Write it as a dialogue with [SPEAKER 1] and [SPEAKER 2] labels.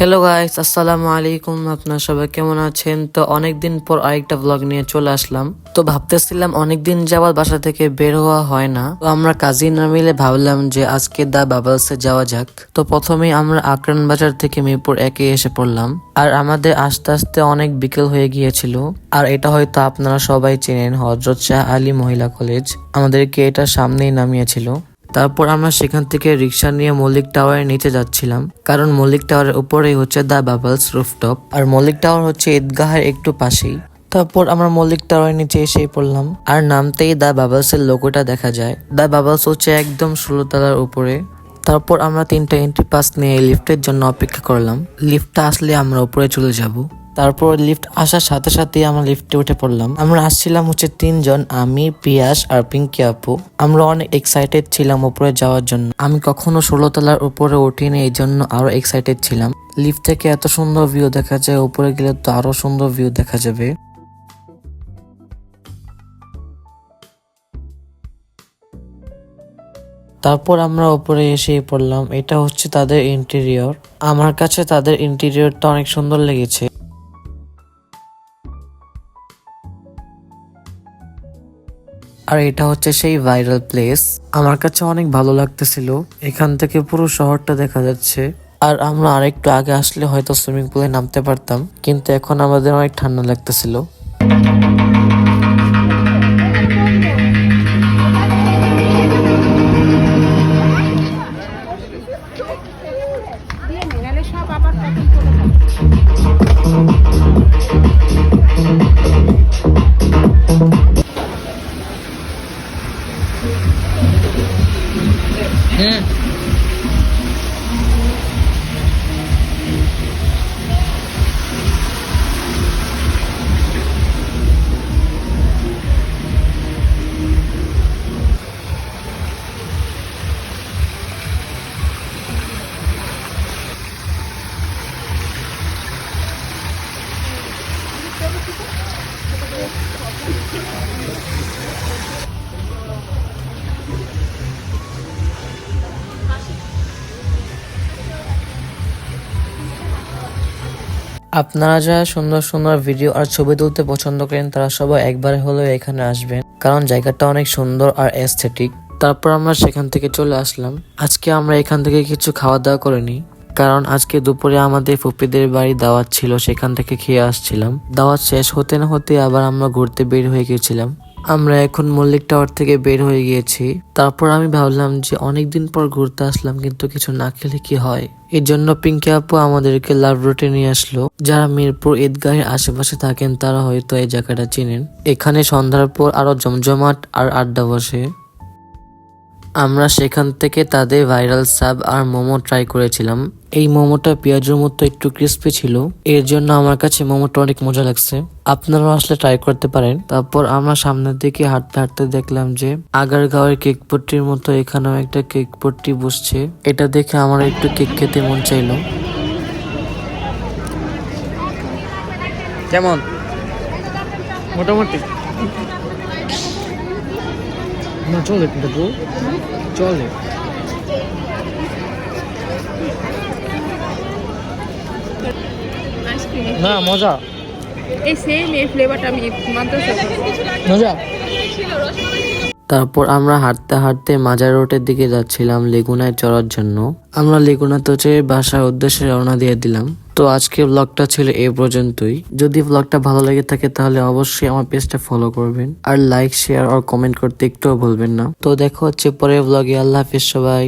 [SPEAKER 1] Hello guys, আসসালামু আলাইকুম। আপনারা সবাই কেমন আছেন? তো অনেকদিন পর আরেকটা ব্লগ নিয়ে চলে আসলাম। তো ভাবতেছিলাম অনেকদিন যাওয়ার বাসা থেকে বের হওয়া হয় না, তো আমরা কাজিনরা মিলে ভাবলাম যে আজকে দা বাবলসে যাওয়া যাক। তো প্রথমেই আমরা আকরান বাজার থেকে মিরপুর একে এসে পড়লাম, আর আমাদের আস্তে আস্তে অনেক বিকেল হয়ে গিয়েছিল। আর এটা হয়তো আপনারা সবাই চেনেন, হযরত শাহ আলী মহিলা কলেজ আমাদেরকে এটার সামনেই নামিয়েছিল। তারপর আমরা সেখান থেকে রিক্সা নিয়ে মল্লিক টাওয়ারের নিচে যাচ্ছিলাম, কারণ মল্লিক টাওয়ারের উপরেই হচ্ছে দা বাবলস রুফটপ, আর মল্লিক টাওয়ার হচ্ছে ঈদগাহের একটু পাশেই। তারপর আমরা মল্লিক টাওয়ারের নিচে এসেই পড়লাম, আর নামতেই দা বাবলস এর লোগোটা দেখা যায়। দা বাবলস হচ্ছে একদম 16 তলার উপরে। তারপর আমরা 3টা এন্ট্রি পাস নিয়ে লিফটের জন্য অপেক্ষা করলাম, লিফটটা আসলে আমরা উপরে চলে যাব। তারপর লিফট আসার সাথে সাথে আমরা লিফটে উঠে পড়লাম। আমরা আসছিলাম হচ্ছে 3 জন, আমি, পিয়াস আর পিঙ্কি আপু। আমরা অনেক এক্সাইটেড ছিলাম উপরে যাওয়ার জন্য। আমি কখনো 16 তলার উপরে উঠিনি, এই জন্য আরো এক্সাইটেড ছিলাম। লিফট থেকে এত সুন্দর ভিউ দেখা যায়, উপরে গেলে তো আরো সুন্দর ভিউ দেখা যাবে। তারপর আমরা উপরে এসে পড়লাম। এটা হচ্ছে তাদের ইন্টেরিয়র। আমার কাছে তাদের ইন্টেরিয়রটা অনেক সুন্দর লেগেছে। আর এটা হচ্ছে সেই ভাইরাল প্লেস, আমার কাছে অনেক ভালো লাগতেছিল। এখান থেকে পুরো শহরটা দেখা যাচ্ছে। আর আমরা আরেকটু আগে আসলে হয়তো সুইমিং পুলে নামতে পারতাম, কিন্তু এখন আমাদের অনেক ঠান্ডা লাগতেছিল। আপনারা যারা সুন্দর সুন্দর ভিডিও আর ছবি তুলতে পছন্দ করেন, তারা সবাই একবার হলেও এখানে আসবেন, কারণ জায়গাটা অনেক সুন্দর আর এস্থেটিক। তারপর আমরা সেখান থেকে চলে আসলাম। আজকে আমরা এখান থেকে কিছু খাওয়া দাওয়া করিনি, কারণ আজকে দুপুরে আমাদের ফুপিদের বাড়ি দাওয়াত ছিল, সেখান থেকে খেয়ে আসছিলাম। দাওয়াত শেষ হতে না হতে আবার আমরা ঘুরতে বের হয়ে গেছিলাম। আমরা এখন মল্লিক টাওয়ার থেকে বের হয়ে গিয়েছি। তারপর আমি ভাবলাম যে অনেকদিন পর ঘুরতে আসলাম, কিন্তু কিছু না খেলে কি হয়। এর জন্য পিঙ্কি আপু আমাদেরকে লাভ রুটে নিয়ে আসলো। যারা মিরপুর ঈদগাহের আশেপাশে থাকেন তারা হয়তো এই জায়গাটা চিনেন। এখানে সন্ধ্যার পর আরো জমজমাট আর আড্ডা বসে। আমরা সেখান থেকে তাদের ভাইরাল সাব আর মোমো ট্রাই করেছিলাম। এই মোমোটা পেঁয়াজের মতো একটু ক্রিস্পি ছিল, এর জন্য আমার কাছে মোমোটা অনেক মজা লাগছে। আপনারাও আসলে ট্রাই করতে পারেন। তারপর আমরা সামনের দিকে হাঁটতে হাঁটতে দেখলাম যে আগারগাঁওয়ের কেক পট্টির মতো এখানেও একটা কেক পট্টি বসছে। এটা দেখে আমার একটু কেক খেতে মন চাইলো।
[SPEAKER 2] কেমন মোটামুটি না চলে, কিন্তু চলে না, মজা।
[SPEAKER 3] এই সেম এই ফ্লেভারটা আমি মানতেছি,
[SPEAKER 2] মজা।
[SPEAKER 1] তারপর আমরা হাঁটতে হাঁটতে মাজার রোডের দিকে যাচ্ছিলাম লেগুনায় চড়ার জন্য। আমরা লেগুনাতে চেয়ে বাসার উদ্দেশ্যে রওনা দিয়ে দিলাম। তো আজকে ব্লগটা ছিল এই পর্যন্তই। যদি ব্লগটা ভালো লেগে থাকে তাহলে অবশ্যই আমার পেজটা ফলো করবেন, আর লাইক, শেয়ার আর কমেন্ট করতে একটুও ভুলবেন না। তো দেখা হচ্ছে পরের ব্লগে। আল্লাহ হাফিজ সবাই।